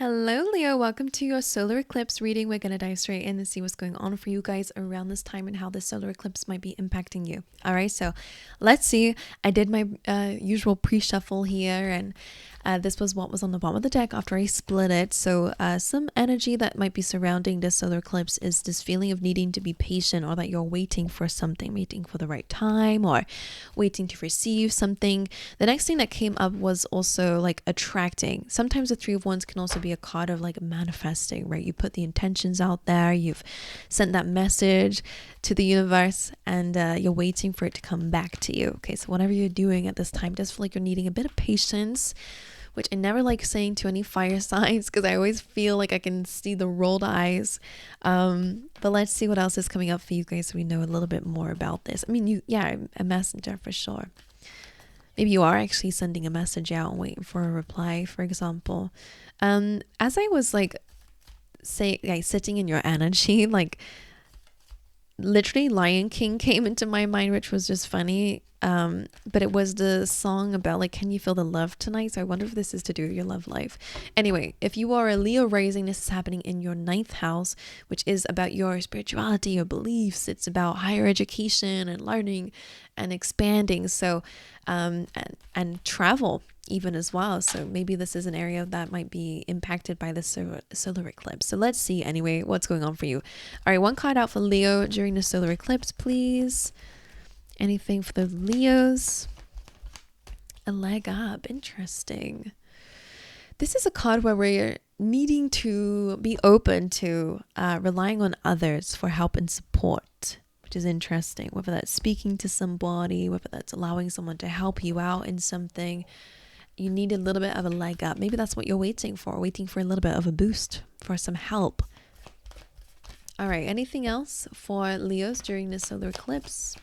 Hello, Leo. Welcome to your solar eclipse reading. We're going to dive straight in and see what's going on for you guys around this time and how this solar eclipse might be impacting you. All right, so let's see. I did my usual pre-shuffle here, and this was what was on the bottom of the deck after I split it. So some energy that might be surrounding this solar eclipse is this feeling of needing to be patient, or that you're waiting for something, waiting for the right time, or waiting to receive something. The next thing that came up was also like attracting. Sometimes the Three of Wands can also be a card of like manifesting, right? You put the intentions out there, you've sent that message to the universe, and you're waiting for it to come back to you. Okay, so whatever you're doing at this time, does feel like you're needing a bit of patience, which I never like saying to any fire signs because I always feel like I can see the rolled eyes. But let's see what else is coming up for you guys so we know a little bit more about this. I mean, a messenger for sure. Maybe you are actually sending a message out and waiting for a reply, for example. As I was sitting in your energy, like literally Lion King came into my mind, which was just funny. But it was the song about like, can you feel the love tonight? So I wonder if this is to do with your love life. Anyway, if you are a Leo rising, this is happening in your 9th house, which is about your spirituality, your beliefs. It's about higher education and learning and expanding. So, and travel even as well. So maybe this is an area that might be impacted by the solar eclipse. So let's see anyway, what's going on for you. All right, one card out for Leo during the solar eclipse, please. Anything for the Leos? A leg up. Interesting. This is a card where we're needing to be open to relying on others for help and support, which is interesting. Whether that's speaking to somebody, whether that's allowing someone to help you out in something, you need a little bit of a leg up. Maybe that's what you're waiting for a little bit of a boost, for some help. All right, anything else for Leos during the solar eclipse?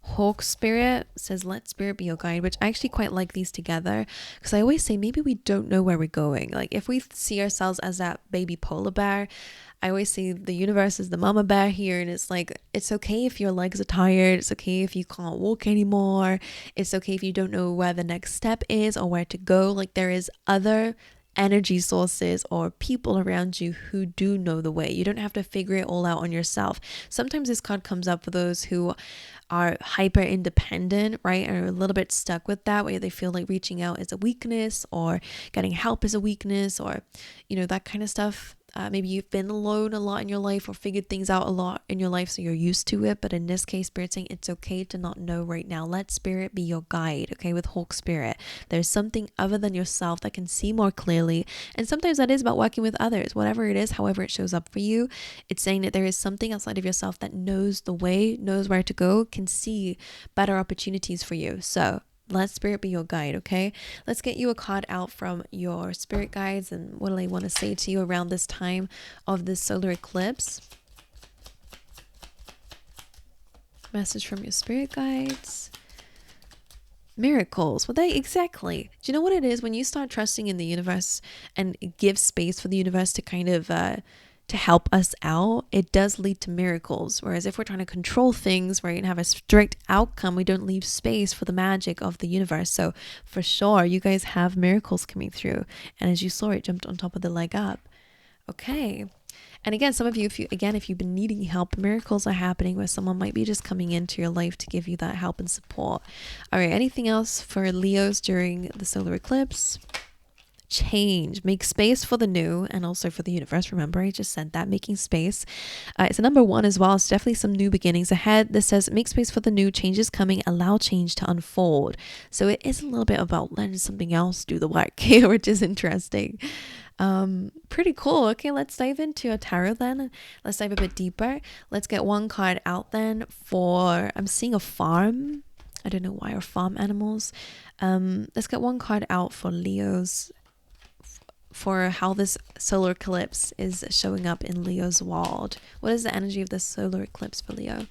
Hawk Spirit says, let spirit be your guide, which I actually quite like these together, because I always say maybe we don't know where we're going. Like if we see ourselves as that baby polar bear, I always say the universe is the mama bear here, and it's like, it's okay if your legs are tired, it's okay if you can't walk anymore, it's okay if you don't know where the next step is or where to go. Like there is other energy sources or people around you who do know the way. You don't have to figure it all out on yourself. Sometimes this card comes up for those who are hyper independent, right, and are a little bit stuck with that, where they feel like reaching out is a weakness, or getting help is a weakness, or that kind of stuff. Maybe you've been alone a lot in your life, or figured things out a lot in your life, so you're used to it. But in this case, Spirit's saying it's okay to not know right now. Let Spirit be your guide, okay? With Hawk Spirit, there's something other than yourself that can see more clearly. And sometimes that is about working with others. Whatever it is, however it shows up for you, it's saying that there is something outside of yourself that knows the way, knows where to go, can see better opportunities for you. So let spirit be your guide, okay? Let's get you a card out from your spirit guides, and what do they want to say to you around this time of this solar eclipse? Message from your spirit guides. Miracles. Well, exactly. Do you know what it is? When you start trusting in the universe and give space for the universe to kind of to help us out, it does lead to miracles. Whereas if we're trying to control things, right, and have a strict outcome, we don't leave space for the magic of the universe. So for sure, you guys have miracles coming through. And as you saw, it jumped on top of the leg up. Okay. And again, some of you, if you've been needing help, miracles are happening where someone might be just coming into your life to give you that help and support. All right. Anything else for Leos during the solar eclipse? Change. Make space for the new, and also for the universe. Remember, I just said that, making space. It's a number 1 as well. It's definitely some new beginnings ahead. This says, make space for the new, change is coming, allow change to unfold. So it is a little bit about letting something else do the work here, which is interesting. Pretty cool. Okay, let's dive into a tarot then. Let's dive a bit deeper. Let's get one card out then for, I'm seeing a farm. I don't know why, or farm animals. Let's get one card out for Leo's, for how this solar eclipse is showing up in Leo's world. What is the energy of this solar eclipse for Leo?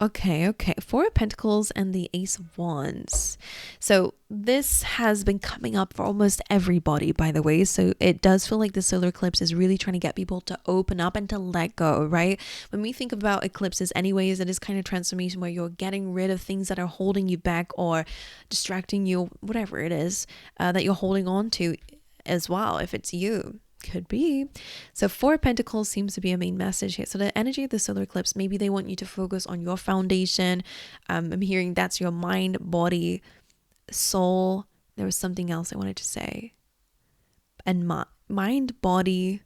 Okay. Four of Pentacles and the Ace of Wands. So this has been coming up for almost everybody, by the way. So it does feel like the solar eclipse is really trying to get people to open up and to let go, right? When we think about eclipses anyways, it is kind of transformation where you're getting rid of things that are holding you back or distracting you, whatever it is that you're holding on to as well, if it's you. Could be. So Four of Pentacles seems to be a main message here. So the energy of the solar eclipse, maybe they want you to focus on your foundation. I'm hearing that's your mind, body, soul. There was something else I wanted to say. And mind, body.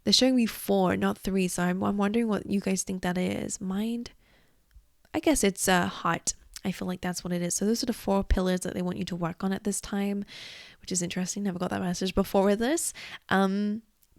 They're showing me 4, not 3. So I'm wondering what you guys think that is. Mind. I guess it's heart. I feel like that's what it is. So those are the 4 pillars that they want you to work on at this time, which is interesting. Never got that message before with this.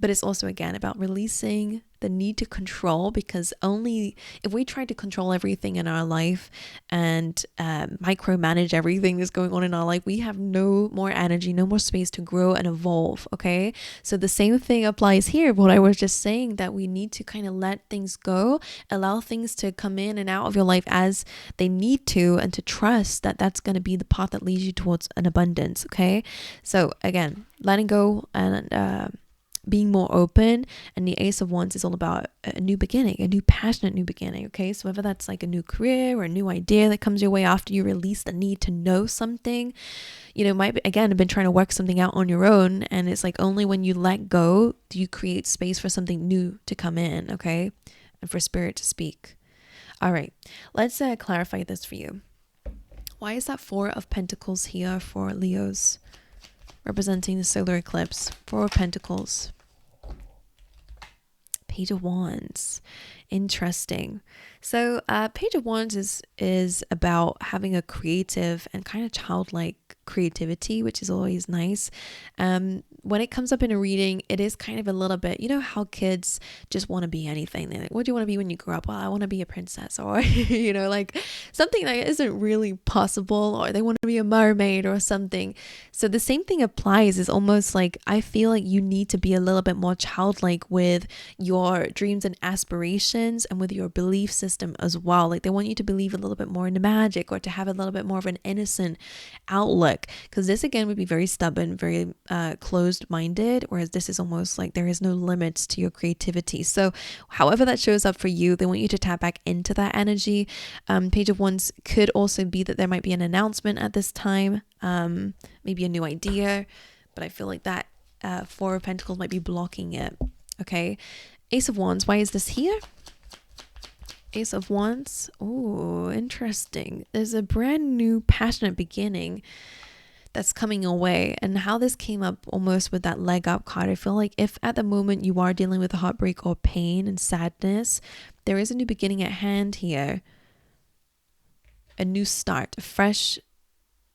But it's also, again, about releasing the need to control, because only if we try to control everything in our life and micromanage everything that's going on in our life, we have no more energy, no more space to grow and evolve. Okay. So the same thing applies here. What I was just saying, that we need to kind of let things go, allow things to come in and out of your life as they need to, and to trust that that's going to be the path that leads you towards an abundance. Okay. So again, letting go and being more open. And the Ace of Wands is all about a new beginning, a new passionate new beginning. Okay, so whether that's like a new career or a new idea that comes your way after you release the need to know something, you know, might be, again, have been trying to work something out on your own, and it's like only when you let go do you create space for something new to come in. Okay, and for spirit to speak. All right, let's clarify this for you. Why is that 4 of Pentacles here for Leos, representing the solar eclipse? 4 of Pentacles, Page of Wands. Interesting. So Page of Wands is about having a creative and kind of childlike creativity, which is always nice. When it comes up in a reading, it is kind of a little bit, you know how kids just want to be anything. They're like, what do you want to be when you grow up? Well, I want to be a princess, or you know, like something that isn't really possible, or they want to be a mermaid or something. So the same thing applies. Is almost like, I feel like you need to be a little bit more childlike with your dreams and aspirations, and with your belief system as well. Like they want you to believe a little bit more in the magic, or to have a little bit more of an innocent outlook, because this again would be very stubborn, very closed-minded, whereas this is almost like there is no limits to your creativity. So however that shows up for you, they want you to tap back into that energy. Page of Wands could also be that there might be an announcement at this time, maybe a new idea, but I feel like that 4 of Pentacles might be blocking it. Okay, Ace of Wands, why is this here? Ace of Wands. Oh, interesting. There's a brand new passionate beginning that's coming away. And how this came up almost with that leg up card, I feel like if at the moment you are dealing with a heartbreak or pain and sadness, there is a new beginning at hand here. A new start, a fresh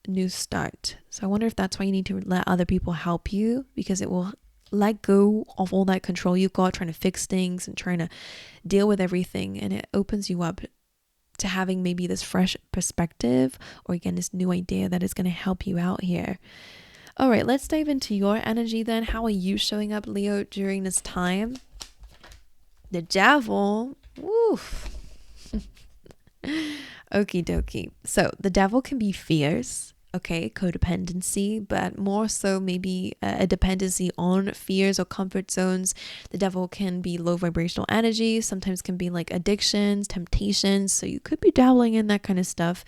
new start. So I wonder if that's why you need to let other people help you, because it will let go of all that control you've got trying to fix things and trying to deal with everything, and it opens you up to having maybe this fresh perspective, or again this new idea that is going to help you out here. All right, let's dive into your energy then. How are you showing up, Leo, during this time? The Devil. Woof. Okie dokie. So the Devil can be fierce, okay, codependency, but more so maybe a dependency on fears or comfort zones. The Devil can be low vibrational energy, sometimes can be like addictions, temptations, so you could be dabbling in that kind of stuff.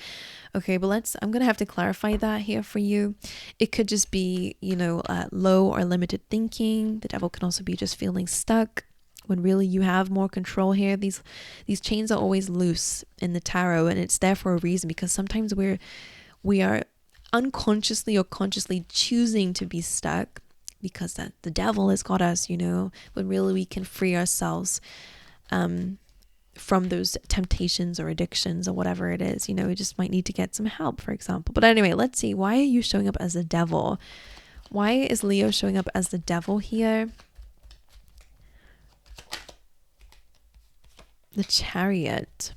Okay, but I'm gonna have to clarify that here for you. It could just be, you know, low or limited thinking. The Devil can also be just feeling stuck, when really you have more control here. These chains are always loose in the tarot, and it's there for a reason, because sometimes we are unconsciously or consciously choosing to be stuck because that the devil has got us, you know, when really we can free ourselves from those temptations or addictions or whatever it is. You know, we just might need to get some help, for example. But anyway, let's see. Why are you showing up as the devil? Why is Leo showing up as the devil here? The Chariot.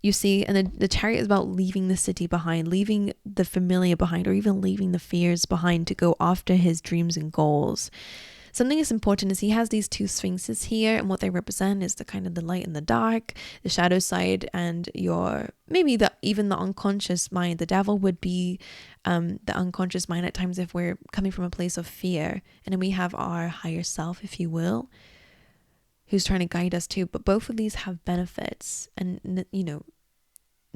You see, and the Chariot is about leaving the city behind, leaving the familiar behind, or even leaving the fears behind to go after his dreams and goals. Something that's important is he has these two sphinxes here, and what they represent is the kind of the light and the dark, the shadow side, and your maybe even the unconscious mind. The devil would be the unconscious mind at times if we're coming from a place of fear, and then we have our higher self, if you will, who's trying to guide us too. But both of these have benefits and, you know,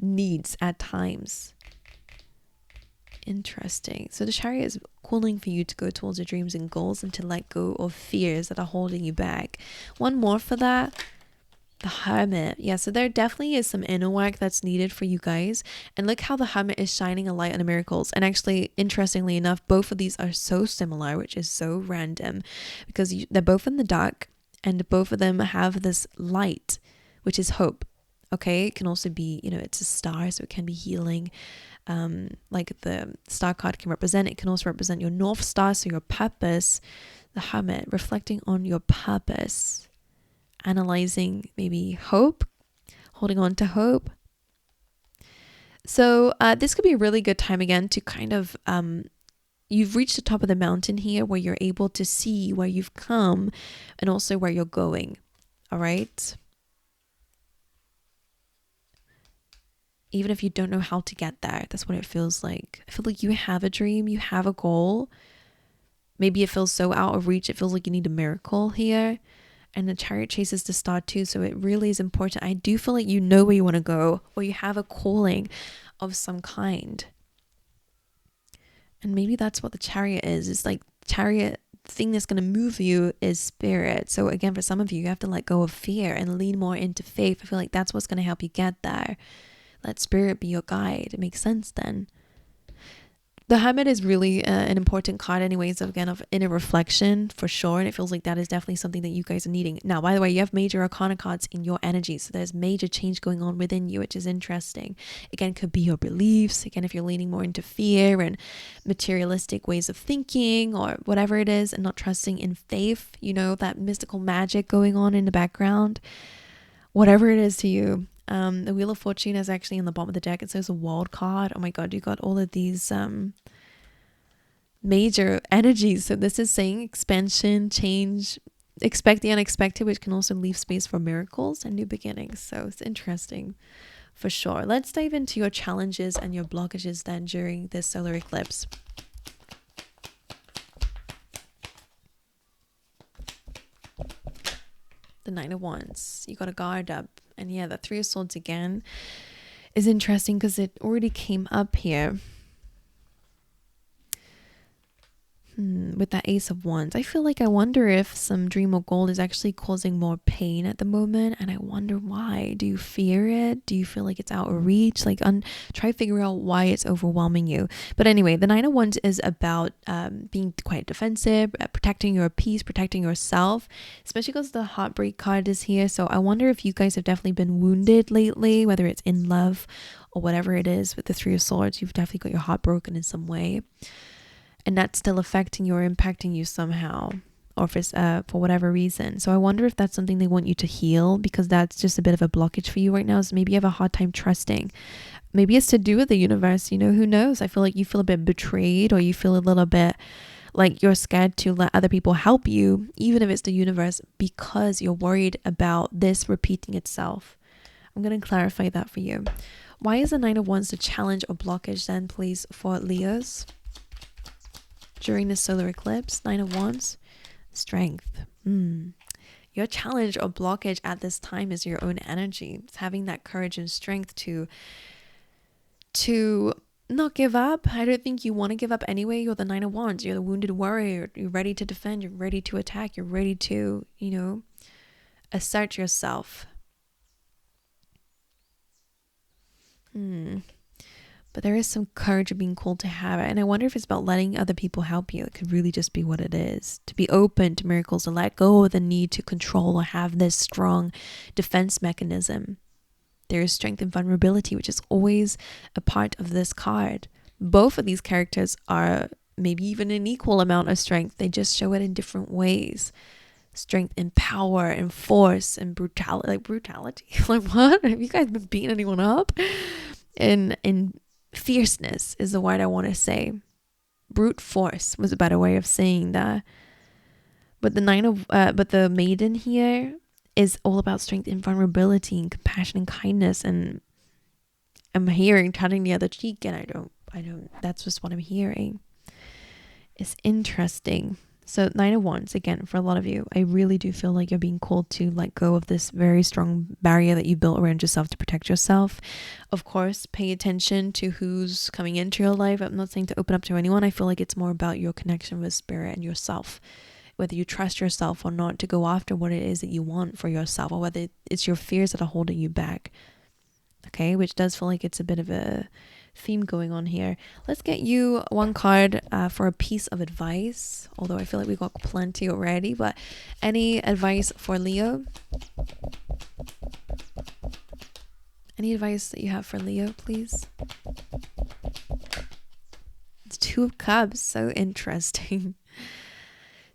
needs at times. Interesting. So the Chariot is calling for you to go towards your dreams and goals and to let go of fears that are holding you back. One more for that. The Hermit. Yeah, so there definitely is some inner work that's needed for you guys. And look how the Hermit is shining a light on the miracles. And actually, interestingly enough, both of these are so similar, which is so random, because they're both in the dark and both of them have this light, which is hope. Okay, it can also be, you know, it's a star, so it can be healing. Like the star card can represent, it can also represent your North Star, so your purpose. The Hermit, reflecting on your purpose, analyzing maybe hope, holding on to hope. So this could be a really good time again to kind of, you've reached the top of the mountain here where you're able to see where you've come and also where you're going. All right. Even if you don't know how to get there, that's what it feels like. I feel like you have a dream, you have a goal. Maybe it feels so out of reach, it feels like you need a miracle here. And the Chariot chases the star too, so it really is important. I do feel like you know where you want to go, or you have a calling of some kind. And maybe that's what the Chariot is. It's like Chariot thing that's going to move you is spirit. So again, for some of you, you have to let go of fear and lean more into faith. I feel like that's what's going to help you get there. Let spirit be your guide. It makes sense then. The Hermit is really an important card anyways, again, of inner reflection for sure. And it feels like that is definitely something that you guys are needing. Now, by the way, you have major arcana cards in your energy. So there's major change going on within you, which is interesting. Again, could be your beliefs. Again, if you're leaning more into fear and materialistic ways of thinking or whatever it is, and not trusting in faith, you know, that mystical magic going on in the background, whatever it is to you. The Wheel of Fortune is actually in the bottom of the deck. It says a wild card. Oh my god, you got all of these major energies. So this is saying expansion, change, expect the unexpected, which can also leave space for miracles and new beginnings. So it's interesting for sure. Let's dive into your challenges and your blockages then during this solar eclipse. The Nine of Wands. You got to guard up. And yeah, the Three of Swords again is interesting because it already came up here. With that Ace of Wands. I feel like I wonder if some dream or goal is actually causing more pain at the moment. And I wonder why. Do you fear it? Do you feel like it's out of reach? Like try to figure out why it's overwhelming you. But anyway, the Nine of Wands is about being quite defensive, protecting your peace, protecting yourself, especially because the Heartbreak card is here. So I wonder if you guys have definitely been wounded lately, whether it's in love or whatever it is. With the Three of Swords, you've definitely got your heart broken in some way. And that's still affecting you or impacting you somehow, or for whatever reason. So I wonder if that's something they want you to heal, because that's just a bit of a blockage for you right now. So maybe you have a hard time trusting. Maybe it's to do with the universe, you know, who knows? I feel like you feel a bit betrayed, or you feel a little bit like you're scared to let other people help you, even if it's the universe, because you're worried about this repeating itself. I'm going to clarify that for you. Why is the Nine of Wands the challenge or blockage then, please, for Leos? During the solar eclipse, Nine of Wands, strength. Your challenge or blockage at this time is your own energy. It's having that courage and strength to not give up. I don't think you want to give up anyway. You're the Nine of Wands. You're the wounded warrior. You're ready to defend. You're ready to attack. You're ready to, you know, assert yourself. But there is some courage of being called to have it. And I wonder if it's about letting other people help you. It could really just be what it is. To be open to miracles, to let go of the need to control or have this strong defense mechanism. There is strength and vulnerability, which is always a part of this card. Both of these characters are maybe even an equal amount of strength. They just show it in different ways. Strength and power and force and brutality. Like brutality? Like what? Have you guys been beating anyone up? And fierceness is the word I want to say. Brute force was a better way of saying that. But the maiden here is all about strength and vulnerability and compassion and kindness. And I'm hearing turning the other cheek, and I don't, that's just what I'm hearing. It's interesting. So 9 of Wands, again, for a lot of you, I really do feel like you're being called to let go of this very strong barrier that you built around yourself to protect yourself. Of course, pay attention to who's coming into your life. I'm not saying to open up to anyone. I feel like it's more about your connection with spirit and yourself, whether you trust yourself or not to go after what it is that you want for yourself, or whether it's your fears that are holding you back. Okay, which does feel like it's a bit of a theme going on here. Let's get you one card for a piece of advice, although I feel like we got plenty already. But any advice for Leo? Any advice that you have for Leo, please? It's 2 of Cups. So interesting.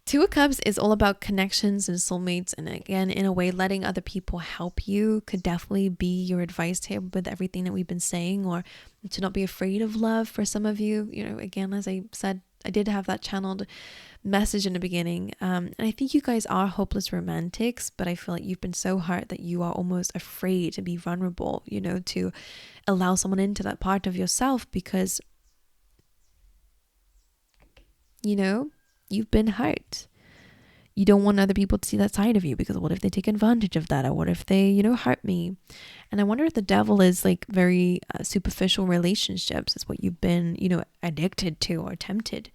2 of Cups is all about connections and soulmates, and again, in a way, letting other people help you could definitely be your advice here with everything that we've been saying, or to not be afraid of love for some of you. You know, again, as I said, I did have that channeled message in the beginning, and I think you guys are hopeless romantics, but I feel like you've been so hurt that you are almost afraid to be vulnerable, you know, to allow someone into that part of yourself, because, you know, you've been hurt. You don't want other people to see that side of you, because what if they take advantage of that? Or what if they, you know, hurt me? And I wonder if the devil is like very superficial relationships is what you've been, you know, addicted to or tempted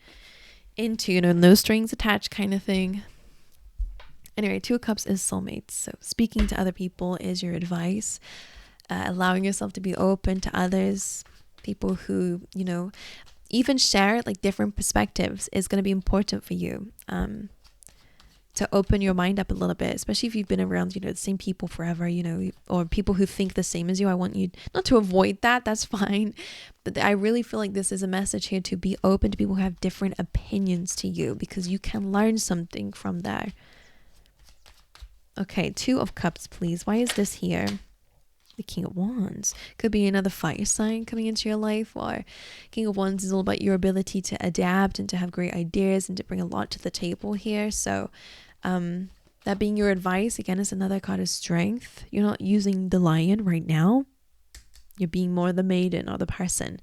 into, you know, no strings attached kind of thing. Anyway, 2 of Cups is soulmates. So speaking to other people is your advice. Allowing yourself to be open to others, people who, you know, even share like different perspectives is going to be important for you, to open your mind up a little bit, especially if you've been around, you know, the same people forever, you know, or people who think the same as you. I want you not to avoid that, that's fine, but I really feel like this is a message here to be open to people who have different opinions to you, because you can learn something from there. Okay, 2 of Cups, please. Why is this here? The King of Wands could be another fire sign coming into your life, or King of Wands is all about your ability to adapt and to have great ideas and to bring a lot to the table here. So that being your advice, again, is another card of strength. You're not using the lion right now. You're being more the maiden or the person,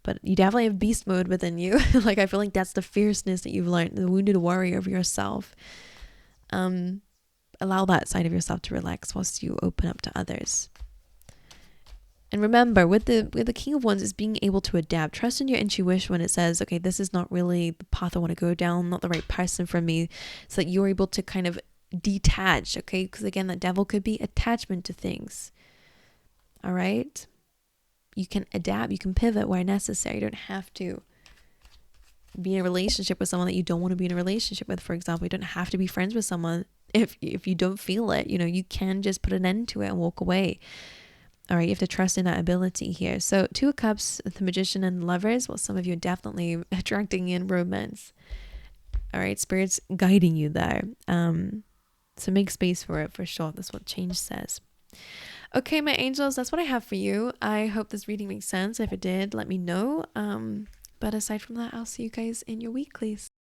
but you definitely have beast mode within you. Like, I feel like that's the fierceness that you've learned, the wounded warrior of yourself. Allow that side of yourself to relax whilst you open up to others. And remember, with the King of Wands is being able to adapt. Trust in your intuition when it says, okay, this is not really the path I want to go down, not the right person for me, so that you're able to kind of detach, okay? Because again, the devil could be attachment to things. All right? You can adapt, you can pivot where necessary. You don't have to be in a relationship with someone that you don't want to be in a relationship with, for example. You don't have to be friends with someone if you don't feel it. You know, you can just put an end to it and walk away. All right, you have to trust in that ability here. So 2 of Cups, the Magician and Lovers. Well, some of you are definitely attracting in romance. All right, Spirit's guiding you there. So make space for it, for sure. That's what change says. Okay, my angels, that's what I have for you. I hope this reading makes sense. If it did, let me know. But aside from that, I'll see you guys in your weeklies.